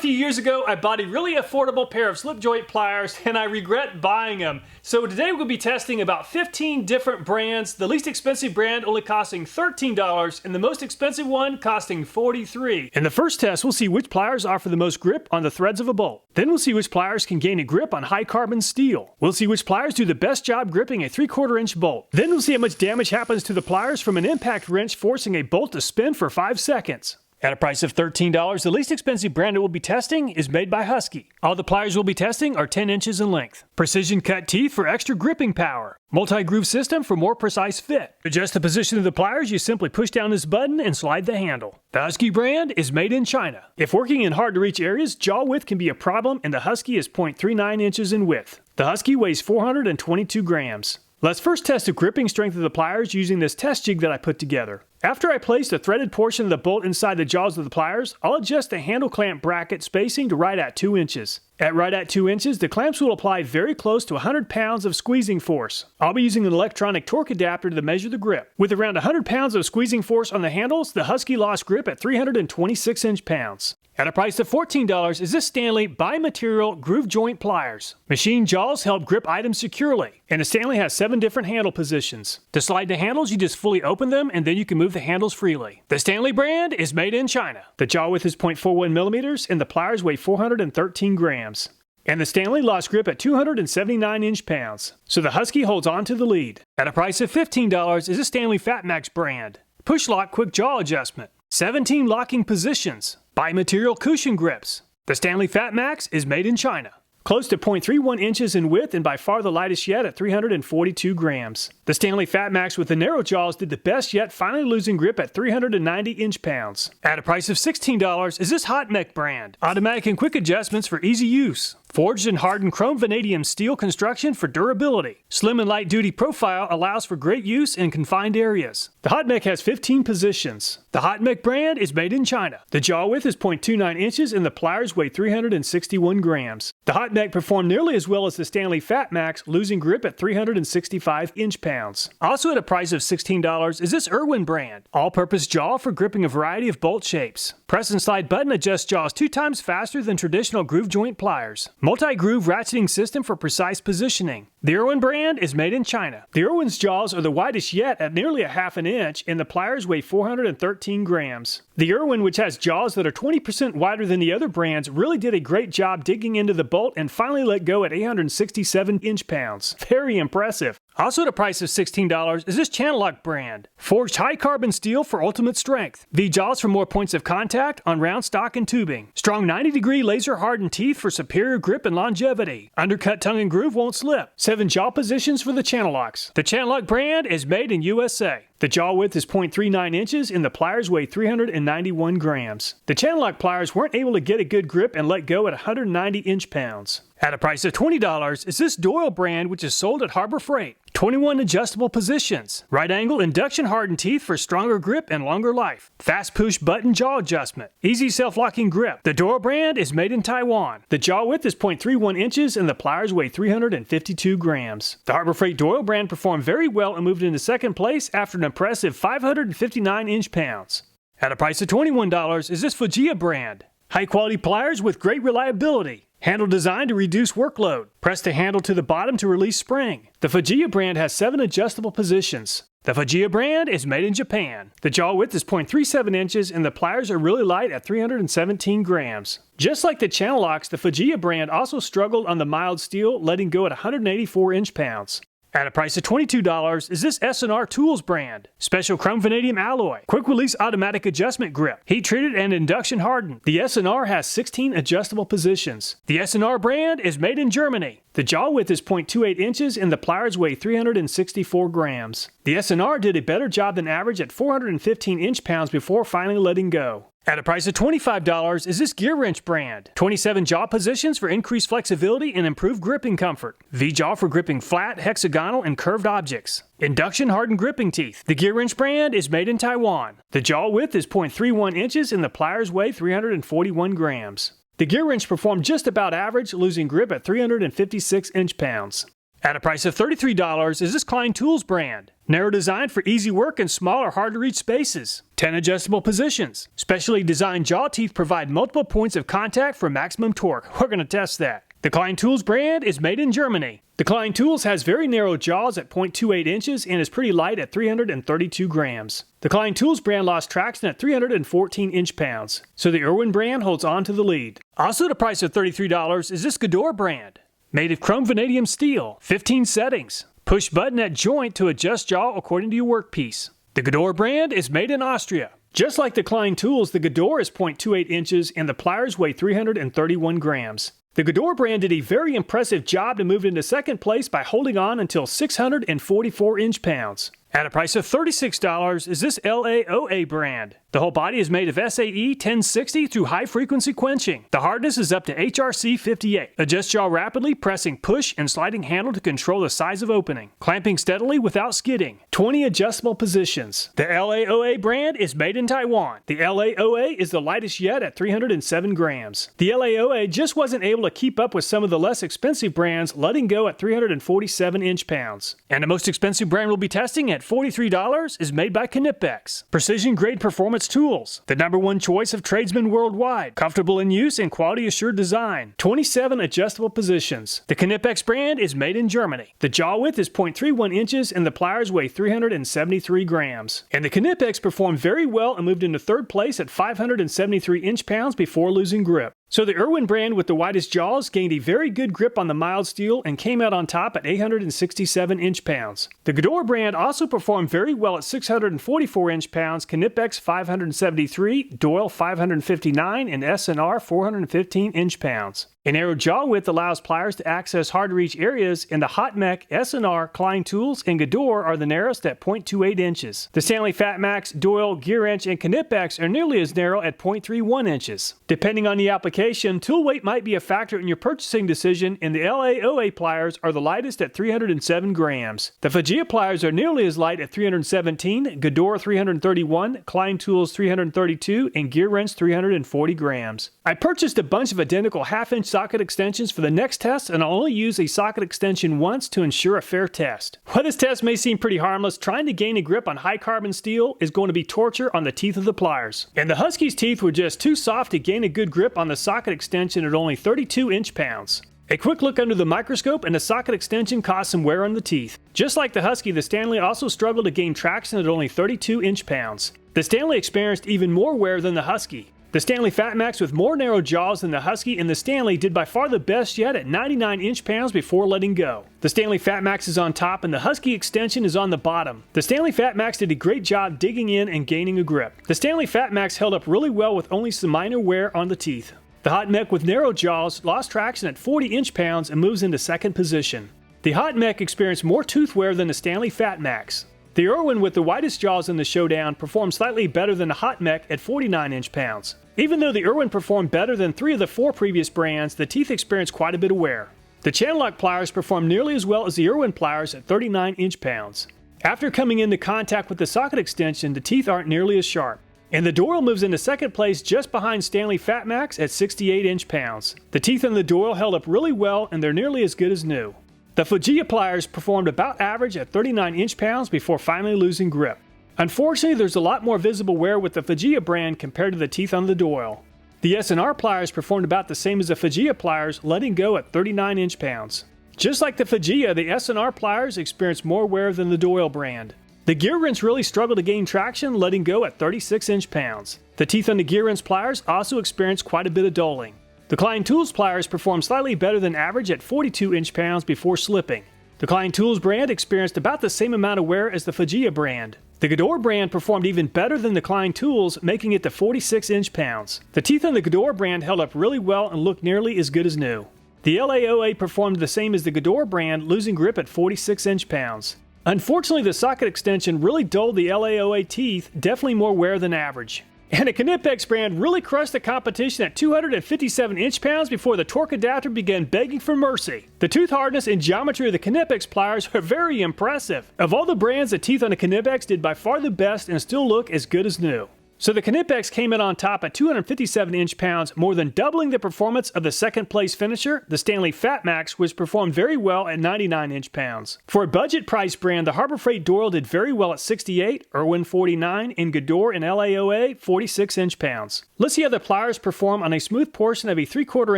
few years ago, I bought a really affordable pair of slip joint pliers and I regret buying them. So today we'll be testing about 15 different brands, the least expensive brand only costing $13 and the most expensive one costing $43. In the first test, we'll see which pliers offer the most grip on the threads of a bolt. Then we'll see which pliers can gain a grip on high carbon steel. We'll see which pliers do the best job gripping a 3/4 inch bolt. Then we'll see how much damage happens to the pliers from an impact wrench forcing a bolt to spin for 5 seconds. At a price of $13, the least expensive brand that we'll be testing is made by Husky. All the pliers we'll be testing are 10 inches in length. Precision cut teeth for extra gripping power. Multi-groove system for more precise fit. To adjust the position of the pliers, you simply push down this button and slide the handle. The Husky brand is made in China. If working in hard-to-reach areas, jaw width can be a problem, and the Husky is 0.39 inches in width. The Husky weighs 422 grams. Let's first test the gripping strength of the pliers using this test jig that I put together. After I place the threaded portion of the bolt inside the jaws of the pliers, I'll adjust the handle clamp bracket spacing to right at 2 inches. At right at 2 inches, the clamps will apply very close to 100 pounds of squeezing force. I'll be using an electronic torque adapter to measure the grip. With around 100 pounds of squeezing force on the handles, the Husky lost grip at 326 inch-pounds. At a price of $14 is this Stanley bi-material groove joint pliers. Machine jaws help grip items securely, and the Stanley has 7 different handle positions. To slide the handles, you just fully open them and then you can move the handles freely. The Stanley brand is made in China. The jaw width is 0.41 millimeters and the pliers weigh 413 grams. And the Stanley lost grip at 279 inch-pounds, so the Husky holds on to the lead. At a price of $15 is the Stanley Fatmax brand. Push lock quick jaw adjustment. 17 locking positions. Bi-material cushion grips. The Stanley Fatmax is made in China. Close to 0.31 inches in width and by far the lightest yet at 342 grams. The Stanley Fatmax with the narrow jaws did the best yet, finally losing grip at 390 inch-pounds. At a price of $16 is this Hautmec brand. Automatic and quick adjustments for easy use. Forged and hardened chrome vanadium steel construction for durability. Slim and light duty profile allows for great use in confined areas. The Hautmec has 15 positions. The Hautmec brand is made in China. The jaw width is 0.29 inches and the pliers weigh 361 grams. The Hautmec performed nearly as well as the Stanley Fatmax, losing grip at 365 inch-pounds. Also at a price of $16 is this Irwin brand. All-purpose jaw for gripping a variety of bolt shapes. Press and slide button adjusts jaws 2 times faster than traditional groove joint pliers. Multi-groove ratcheting system for precise positioning. The Irwin brand is made in China. The Irwin's jaws are the widest yet at nearly 1/2 inch and the pliers weigh 413 grams. The Irwin, which has jaws that are 20% wider than the other brands, really did a great job digging into the bolt and finally let go at 867 inch-pounds. Very impressive. Also at a price of $16 is this Channellock brand. Forged high carbon steel for ultimate strength. V-jaws for more points of contact on round stock and tubing. Strong 90-degree laser hardened teeth for superior grip and longevity. Undercut tongue and groove won't slip. 7 jaw positions for the Channellocks. The Channellock brand is made in USA. The jaw width is 0.39 inches and the pliers weigh 391 grams. The Channellock pliers weren't able to get a good grip and let go at 190 inch-pounds. At a price of $20 is this Doyle brand, which is sold at Harbor Freight. 21 adjustable positions. Right angle induction hardened teeth for stronger grip and longer life. Fast push button jaw adjustment. Easy self-locking grip. The Doyle brand is made in Taiwan. The jaw width is 0.31 inches and the pliers weigh 352 grams. The Harbor Freight Doyle brand performed very well and moved into second place after an impressive 559 inch-pounds. At a price of $21 is this Fujiya brand. High quality pliers with great reliability. Handle designed to reduce workload. Press the handle to the bottom to release spring. The Fujiya brand has 7 adjustable positions. The Fujiya brand is made in Japan. The jaw width is 0.37 inches and the pliers are really light at 317 grams. Just like the Channellocks, the Fujiya brand also struggled on the mild steel, letting go at 184 inch-pounds. At a price of $22 is this S&R Tools brand. Special chrome vanadium alloy. Quick release automatic adjustment grip. Heat treated and induction hardened. The S&R has 16 adjustable positions. The S&R brand is made in Germany. The jaw width is 0.28 inches and the pliers weigh 364 grams. The S&R did a better job than average at 415 inch-pounds before finally letting go. At a price of $25 is this GearWrench brand. 27 jaw positions for increased flexibility and improved gripping comfort. V-jaw for gripping flat, hexagonal, and curved objects. Induction hardened gripping teeth. The GearWrench brand is made in Taiwan. The jaw width is 0.31 inches and the pliers weigh 341 grams. The GearWrench performed just about average, losing grip at 356 inch-pounds. At a price of $33 is this Klein Tools brand. Narrow design for easy work in small or hard to reach spaces. 10 adjustable positions. Specially designed jaw teeth provide multiple points of contact for maximum torque. We're going to test that. The Klein Tools brand is made in Germany. The Klein Tools has very narrow jaws at 0.28 inches and is pretty light at 332 grams. The Klein Tools brand lost traction at 314 inch-pounds, so the Irwin brand holds on to the lead. Also at a price of $33 is this Gedore brand. Made of chrome vanadium steel, 15 settings. Push button at joint to adjust jaw according to your workpiece. The Gedore brand is made in Austria. Just like the Klein Tools, the Gedore is 0.28 inches and the pliers weigh 331 grams. The Gedore brand did a very impressive job to move into second place by holding on until 644 inch-pounds. At a price of $36 is this LAOA brand. The whole body is made of SAE 1060 through high-frequency quenching. The hardness is up to HRC 58. Adjust jaw rapidly, pressing push and sliding handle to control the size of opening. Clamping steadily without skidding. 20 adjustable positions. The LAOA brand is made in Taiwan. The LAOA is the lightest yet at 307 grams. The LAOA just wasn't able to keep up with some of the less expensive brands, letting go at 347 inch-pounds. And the most expensive brand we'll be testing at $43 is made by Knipex. Precision grade performance tools. The #1 choice of tradesmen worldwide. Comfortable in use and quality assured design. 27 adjustable positions. The Knipex brand is made in Germany. The jaw width is 0.31 inches and the pliers weigh 373 grams. And the Knipex performed very well and moved into third place at 573 inch-pounds before losing grip. So the Irwin brand with the widest jaws gained a very good grip on the mild steel and came out on top at 867 inch-pounds. The Gedore brand also performed very well at 644 inch-pounds, Knipex 573, Doyle 559, and S&R 415 inch-pounds. A narrow jaw width allows pliers to access hard-to-reach areas, and the Hautmec, S&R, Klein Tools, and Gedore are the narrowest at 0.28 inches. The Stanley Fatmax, Doyle, GearWrench, and Knipex are nearly as narrow at 0.31 inches. Depending on the application, tool weight might be a factor in your purchasing decision, and the LAOA pliers are the lightest at 307 grams. The Fujiya pliers are nearly as light at 317, Gedore 331, Klein Tools 332, and GearWrench 340 grams. I purchased a bunch of identical half-inch socket extensions for the next test, and I'll only use a socket extension once to ensure a fair test. While this test may seem pretty harmless, trying to gain a grip on high carbon steel is going to be torture on the teeth of the pliers. And the Husky's teeth were just too soft to gain a good grip on the socket extension at only 32 inch-pounds. A quick look under the microscope and the socket extension caused some wear on the teeth. Just like the Husky, the Stanley also struggled to gain traction at only 32 inch-pounds. The Stanley experienced even more wear than the Husky. The Stanley Fatmax with more narrow jaws than the Husky and the Stanley did by far the best yet at 99 inch-pounds before letting go. The Stanley Fatmax is on top and the Husky extension is on the bottom. The Stanley Fatmax did a great job digging in and gaining a grip. The Stanley Fatmax held up really well with only some minor wear on the teeth. The Hautmec with narrow jaws lost traction at 40 inch-pounds and moves into second position. The Hautmec experienced more tooth wear than the Stanley Fatmax. The Irwin with the widest jaws in the showdown performed slightly better than the Hautmec at 49 inch-pounds. Even though the Irwin performed better than 3 of the 4 previous brands, the teeth experienced quite a bit of wear. The Channellock pliers performed nearly as well as the Irwin pliers at 39 inch-pounds. After coming into contact with the socket extension, the teeth aren't nearly as sharp. And the Doyle moves into second place just behind Stanley Fatmax at 68 inch-pounds. The teeth on the Doyle held up really well and they're nearly as good as new. The Fujiya pliers performed about average at 39 inch-pounds before finally losing grip. Unfortunately, there's a lot more visible wear with the Fujiya brand compared to the teeth on the Doyle. The S&R pliers performed about the same as the Fujiya pliers, letting go at 39 inch-pounds. Just like the Fujiya, the S&R pliers experienced more wear than the Doyle brand. The GearWrench really struggled to gain traction, letting go at 36 inch-pounds. The teeth on the GearWrench pliers also experienced quite a bit of dulling. The Klein Tools pliers performed slightly better than average at 42 inch-pounds before slipping. The Klein Tools brand experienced about the same amount of wear as the Fujiya brand. The Gedore brand performed even better than the Klein Tools, making it to 46 inch-pounds. The teeth on the Gedore brand held up really well and looked nearly as good as new. The LAOA performed the same as the Gedore brand, losing grip at 46 inch-pounds. Unfortunately, the socket extension really dulled the LAOA teeth, definitely more wear than average. And the Knipex brand really crushed the competition at 257 inch-pounds before the torque adapter began begging for mercy. The tooth hardness and geometry of the Knipex pliers are very impressive. Of all the brands, the teeth on the Knipex did by far the best and still look as good as new. So the Knipex came in on top at 257 inch-pounds, more than doubling the performance of the second-place finisher, the Stanley Fatmax, which performed very well at 99 inch-pounds. For a budget price brand, the Harbor Freight Doyle did very well at 68, Irwin 49, and Gedore and LAOA 46 inch-pounds. Let's see how the pliers perform on a smooth portion of a 3/4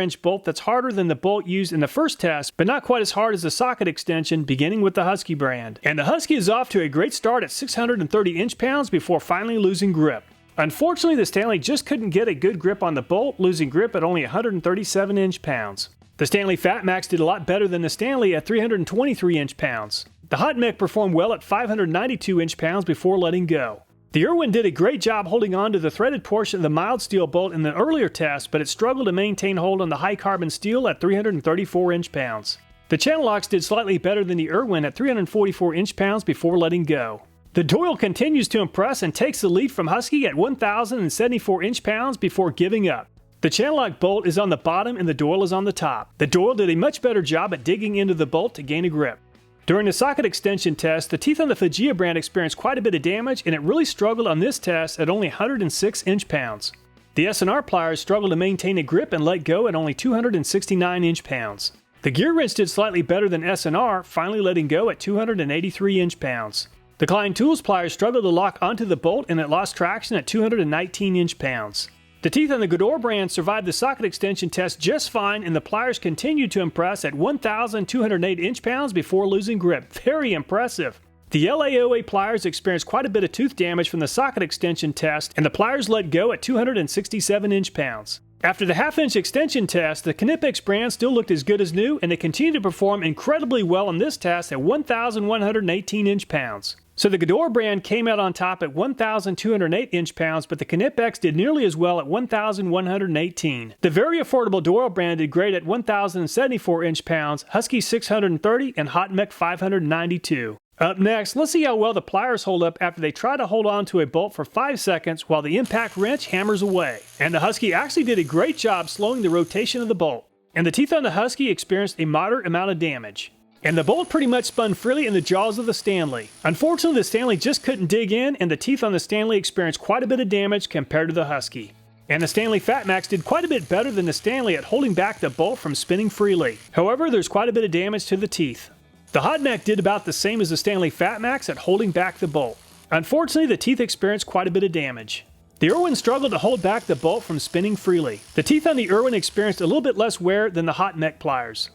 inch bolt that's harder than the bolt used in the first test, but not quite as hard as the socket extension, beginning with the Husky brand. And the Husky is off to a great start at 630 inch-pounds before finally losing grip. Unfortunately, the Stanley just couldn't get a good grip on the bolt, losing grip at only 137 inch-pounds. The Stanley Fatmax did a lot better than the Stanley at 323 inch-pounds. The Hautmec performed well at 592 inch-pounds before letting go. The Irwin did a great job holding on to the threaded portion of the mild steel bolt in the earlier test, but it struggled to maintain hold on the high carbon steel at 334 inch-pounds. The Channellocks did slightly better than the Irwin at 344 inch-pounds before letting go. The Doyle continues to impress and takes the lead from Husky at 1,074 inch-pounds before giving up. The Channellock bolt is on the bottom and the Doyle is on the top. The Doyle did a much better job at digging into the bolt to gain a grip. During the socket extension test, the teeth on the Fujiya brand experienced quite a bit of damage, and it really struggled on this test at only 106 inch-pounds. The S&R pliers struggled to maintain a grip and let go at only 269 inch-pounds. The GearWrench did slightly better than S&R, finally letting go at 283 inch-pounds. The Klein Tools pliers struggled to lock onto the bolt and it lost traction at 219 inch-pounds. The teeth on the Gedore brand survived the socket extension test just fine, and the pliers continued to impress at 1,208 inch-pounds before losing grip. Very impressive. The LAOA pliers experienced quite a bit of tooth damage from the socket extension test, and the pliers let go at 267 inch-pounds. After the half-inch extension test, the Knipex brand still looked as good as new, and it continued to perform incredibly well on this test at 1,118 inch-pounds. So the Gedore brand came out on top at 1,208 inch-pounds, but the Knipex did nearly as well at 1,118. The very affordable Doyle brand did great at 1,074 inch-pounds, Husky 630, and Hautmec 592. Up next, let's see how well the pliers hold up after they try to hold on to a bolt for 5 seconds while the impact wrench hammers away. And the Husky actually did a great job slowing the rotation of the bolt. And the teeth on the Husky experienced a moderate amount of damage. And the bolt pretty much spun freely in the jaws of the Stanley. Unfortunately, the Stanley just couldn't dig in, and the teeth on the Stanley experienced quite a bit of damage compared to the Husky. And the Stanley Fatmax did quite a bit better than the Stanley at holding back the bolt from spinning freely. However, there's quite a bit of damage to the teeth. The Hautmec did about the same as the Stanley Fatmax at holding back the bolt. Unfortunately, the teeth experienced quite a bit of damage. The Irwin struggled to hold back the bolt from spinning freely. The teeth on the Irwin experienced a little bit less wear than the Hautmec pliers.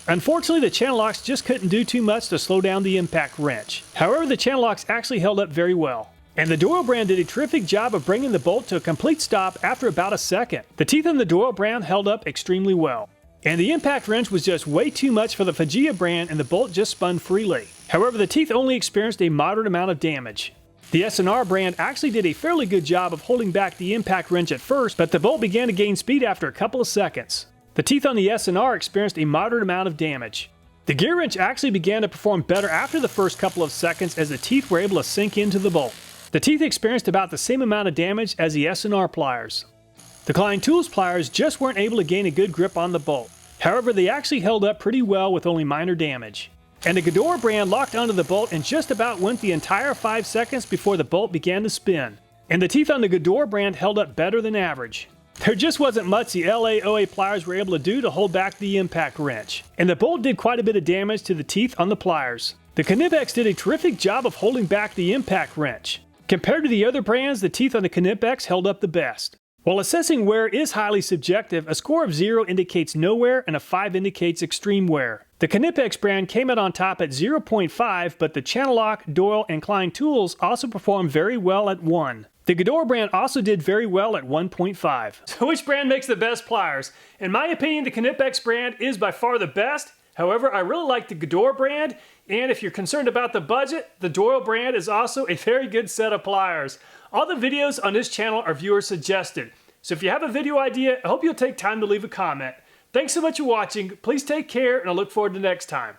Unfortunately, the Channellocks just couldn't do too much to slow down the impact wrench. However, the Channellocks actually held up very well. And the Doyle brand did a terrific job of bringing the bolt to a complete stop after about a second. The teeth on the Doyle brand held up extremely well. And the impact wrench was just way too much for the Fujiya brand, and the bolt just spun freely. However, the teeth only experienced a moderate amount of damage. The S&R brand actually did a fairly good job of holding back the impact wrench at first, but the bolt began to gain speed after a couple of seconds. The teeth on the S&R experienced a moderate amount of damage. The GearWrench actually began to perform better after the first couple of seconds as the teeth were able to sink into the bolt. The teeth experienced about the same amount of damage as the S&R pliers. The Klein Tools pliers just weren't able to gain a good grip on the bolt. However, they actually held up pretty well with only minor damage. And the Gedore brand locked onto the bolt and just about went the entire 5 seconds before the bolt began to spin. And the teeth on the Gedore brand held up better than average. There just wasn't much the LAOA pliers were able to do to hold back the impact wrench. And the bolt did quite a bit of damage to the teeth on the pliers. The Knipex did a terrific job of holding back the impact wrench. Compared to the other brands, the teeth on the Knipex held up the best. While assessing wear is highly subjective, a score of 0 indicates no wear and a 5 indicates extreme wear. The Knipex brand came out on top at 0.5, but the Channellock, Doyle, and Klein Tools also performed very well at 1. The Gedore brand also did very well at 1.5. So which brand makes the best pliers? In my opinion, the Knipex brand is by far the best. However, I really like the Gedore brand, and if you're concerned about the budget, the Doyle brand is also a very good set of pliers. All the videos on this channel are viewer suggested. So if you have a video idea, I hope you'll take time to leave a comment. Thanks so much for watching. Please take care, and I look forward to next time.